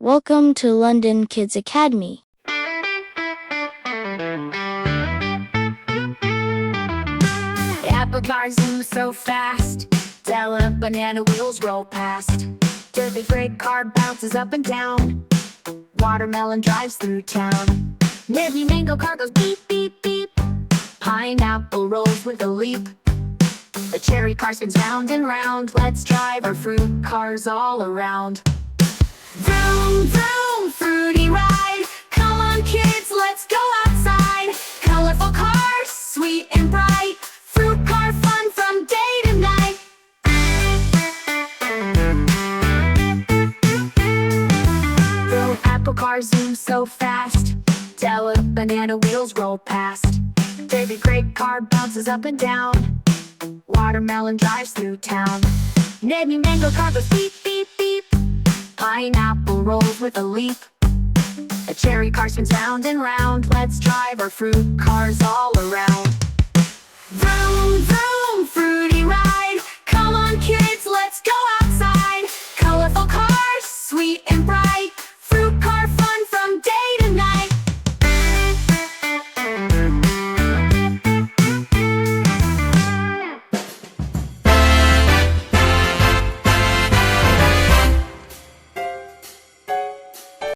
Welcome to London Kids Academy. Apple cars move so fast, Della banana wheels roll past. Derby freight car bounces up and down, watermelon drives through town. Nibby mango car goes beep, beep, beep, pineapple rolls with a leap. The cherry car spins round and round, let's drive our fruit cars all around. Vroom, vroom, fruity ride, come on kids, let's go outside. Colorful cars, sweet and bright, fruit car fun from day to night. The apple car zooms so fast, Della banana wheels roll past. Baby grape car bounces up and down, watermelon drives through town. Nibby mango car goes beep, beep, beep, pineapple rolls with a leap. A cherry car spins round and round, let's drive our fruit cars all around.